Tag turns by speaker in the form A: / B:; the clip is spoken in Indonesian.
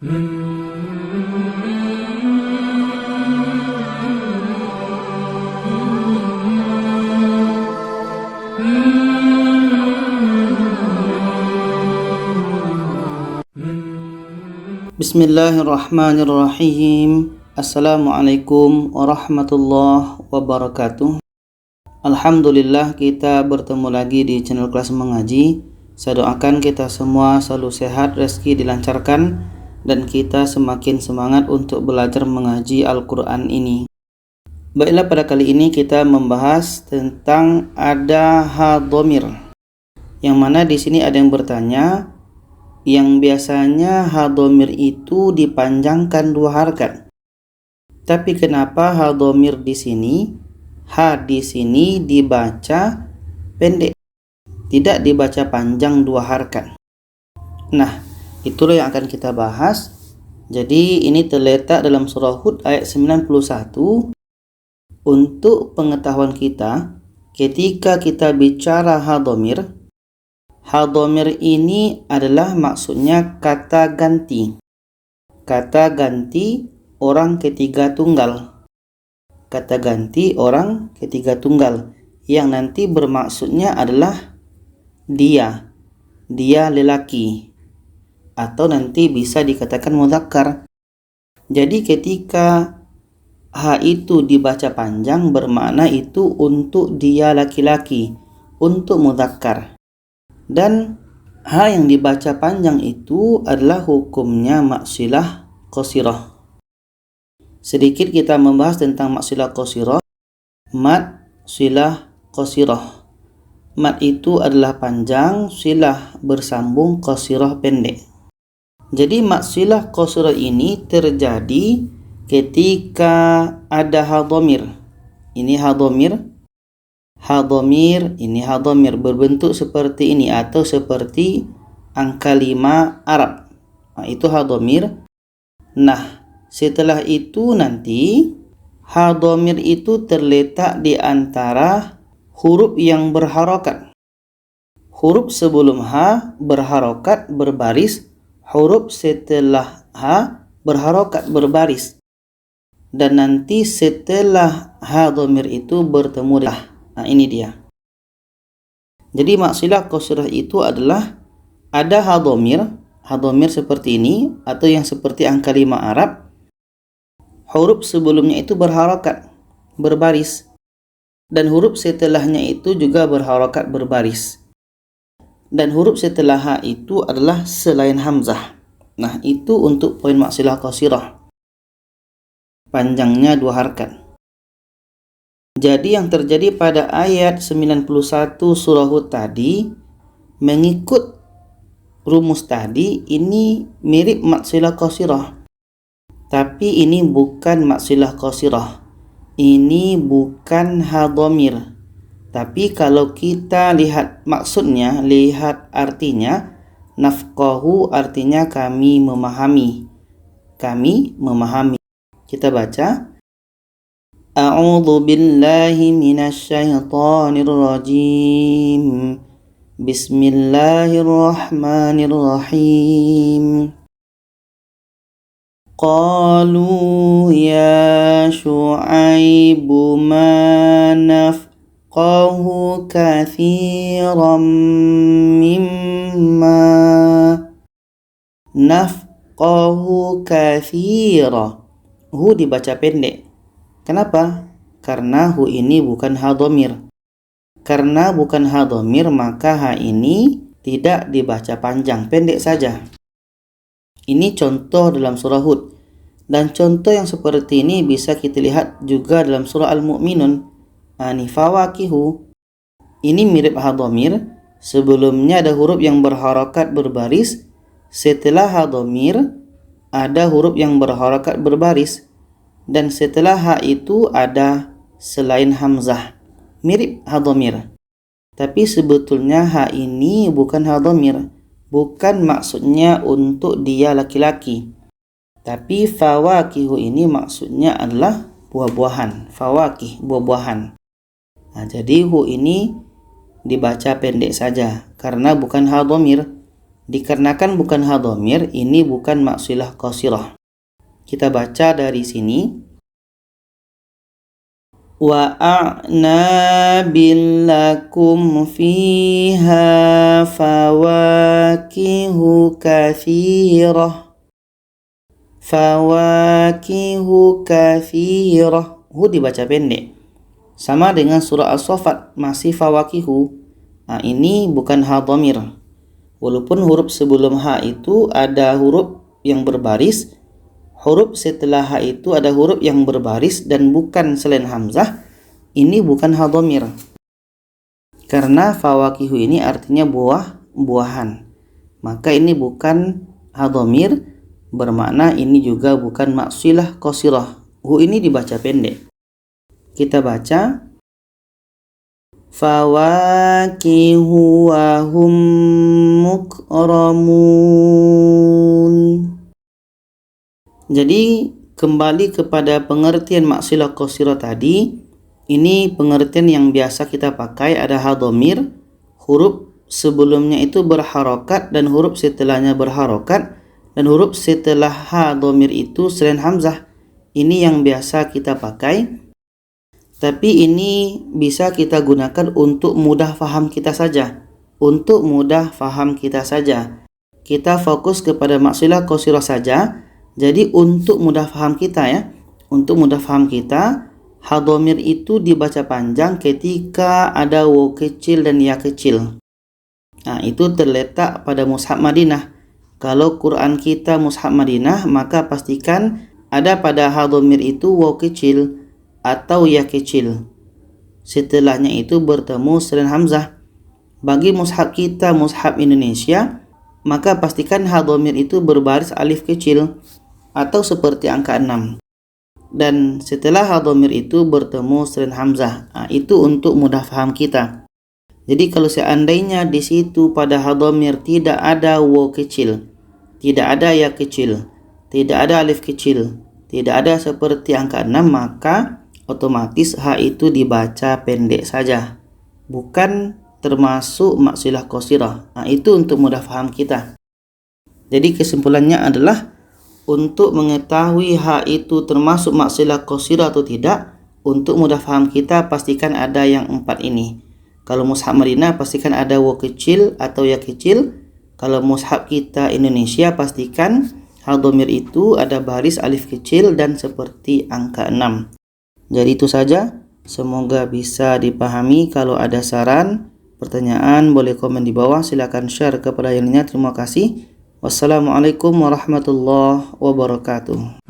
A: Bismillahirrahmanirrahim. Assalamualaikum warahmatullahi wabarakatuh. Alhamdulillah, kita bertemu lagi di channel Kelas Mengaji. Saya doakan kita semua selalu sehat, rezeki dilancarkan, dan kita semakin semangat untuk belajar mengaji Al-Quran ini. Baiklah, pada kali ini kita membahas tentang ada ha-dhamir, yang mana di sini ada yang bertanya, yang biasanya ha-dhamir itu dipanjangkan 2 harakat. Tapi kenapa ha-dhamir di sini, ha di sini dibaca pendek, tidak dibaca panjang 2 harakat? Nah, itulah yang akan kita bahas. Jadi ini terletak dalam surah Hud ayat 91. Untuk pengetahuan kita, ketika kita bicara ha-dhamir, ha-dhamir ini adalah maksudnya kata ganti. Kata ganti orang ketiga tunggal. Kata ganti orang ketiga tunggal yang nanti bermaksudnya adalah dia. Dia lelaki. Atau nanti bisa dikatakan mudzakkar. Jadi ketika ha itu dibaca panjang bermakna itu untuk dia laki-laki, untuk mudzakkar. Dan ha yang dibaca panjang itu adalah hukumnya maksilah qasirah. Sedikit kita membahas tentang maksilah qasirah. Mad, silah, qasirah. Mad itu adalah panjang, silah bersambung, qasirah pendek. Jadi maksilah qasirah ini terjadi ketika ada ha-dhamir. Ini ha-dhamir. Ha-dhamir, ini ha-dhamir berbentuk seperti ini atau seperti angka 5 Arab. Nah, itu ha-dhamir. Nah, setelah itu nanti ha-dhamir itu terletak di antara huruf yang berharokat. Huruf sebelum ha berharokat berbaris, huruf setelah ha berharokat berbaris. Dan nanti setelah ha-dhamir itu bertemu dengan nah, ini dia. Jadi maksilah qasirah itu adalah ada ha-dhamir seperti ini atau yang seperti angka 5 Arab. Huruf sebelumnya itu berharokat, berbaris. Dan huruf setelahnya itu juga berharokat, berbaris. Dan huruf setelah ha itu adalah selain hamzah. Nah, itu untuk poin maksilah qasirah. Panjangnya 2 harakat. Jadi yang terjadi pada ayat 91 surah Hud tadi, mengikut rumus tadi, ini mirip maksilah qasirah. Tapi ini bukan maksilah qasirah. Ini bukan ha-dhamir. Tapi kalau kita lihat maksudnya, lihat artinya, nafqahu artinya kami memahami. Kami memahami. Kita baca. A'udzu billahi minasyaitonir rajim. Bismillahirrahmanirrahim. Qalu ya Syu'aib ma nafqahu katsiran mimma nafqahu katsira. Hu dibaca pendek. Kenapa? Karena hu ini bukan ha-dhamir. Karena bukan ha-dhamir maka ha ini tidak dibaca panjang, pendek saja. Ini contoh dalam surah Hud. Dan contoh yang seperti ini bisa kita lihat juga dalam surah Al-Mu'minun. Ini fawakihu. Ini mirip ha-dhamir. Sebelumnya ada huruf yang berharakat berbaris. Setelah ha-dhamir ada huruf yang berharakat berbaris. Dan setelah ha itu ada selain hamzah. Mirip ha-dhamir. Tapi sebetulnya ha ini bukan ha-dhamir. Bukan maksudnya untuk dia laki-laki. Tapi fawakihu ini maksudnya adalah buah-buahan. Fawakih, buah-buahan. Nah, jadi hu ini dibaca pendek saja. Karena bukan ha-dhamir. Dikarenakan bukan ha dhamir, ini bukan maksilah qasirah. Kita baca dari sini. Wa a'nabil lakum fiha fawakihu katsirah. Fawakihu katsirah. Hu dibaca pendek. Sama dengan surah As-Saffat, masih fawakihu. Nah, ini bukan ha dhamir. Walaupun huruf sebelum ha itu ada huruf yang berbaris, huruf setelah ha itu ada huruf yang berbaris dan bukan selain hamzah, ini bukan ha dhamir. Karena fawakihu ini artinya buah-buahan. Maka ini bukan ha dhamir, bermakna ini juga bukan maksilah qasirah. Hu ini dibaca pendek. Kita baca fawakihu wa hum mukramun. Jadi kembali kepada pengertian maksilah qasirah tadi, ini pengertian yang biasa kita pakai, ada ha dhamir, huruf sebelumnya itu berharokat dan huruf setelahnya berharokat, dan huruf setelah ha dhamir itu selain hamzah. Ini yang biasa kita pakai. Tapi ini bisa kita gunakan untuk mudah faham kita saja. Untuk mudah faham kita saja. Kita fokus kepada maksilah qasirah saja. Jadi untuk mudah faham kita ya. Untuk mudah faham kita, ha dhamir itu dibaca panjang ketika ada waw kecil dan ya kecil. Nah, itu terletak pada mushaf Madinah. Kalau Quran kita mushaf Madinah, maka pastikan ada pada ha dhamir itu waw kecil atau ya kecil. Setelahnya itu bertemu selain hamzah. Bagi mushaf kita, mushaf Indonesia, maka pastikan ha dhamir itu berbaris alif kecil atau seperti angka 6. Dan setelah ha dhamir itu bertemu selain hamzah. Nah, itu untuk mudah faham kita. Jadi kalau seandainya di situ pada ha dhamir tidak ada waw kecil, tidak ada ya kecil, tidak ada alif kecil, tidak ada seperti angka 6, maka otomatis ha itu dibaca pendek saja, bukan termasuk maksilah qasirah. Nah, itu untuk mudah faham kita. Jadi kesimpulannya adalah untuk mengetahui ha itu termasuk maksilah qasirah atau tidak, untuk mudah faham kita pastikan ada yang 4 ini. Kalau mushaf Madinah pastikan ada waw kecil atau ya kecil. Kalau mushaf kita Indonesia pastikan ha dhamir itu ada baris alif kecil dan seperti angka 6. Jadi itu saja, semoga bisa dipahami. Kalau ada saran, pertanyaan, boleh komen di bawah, silakan share kepada yang lainnya. Terima kasih. Wassalamualaikum warahmatullahi wabarakatuh.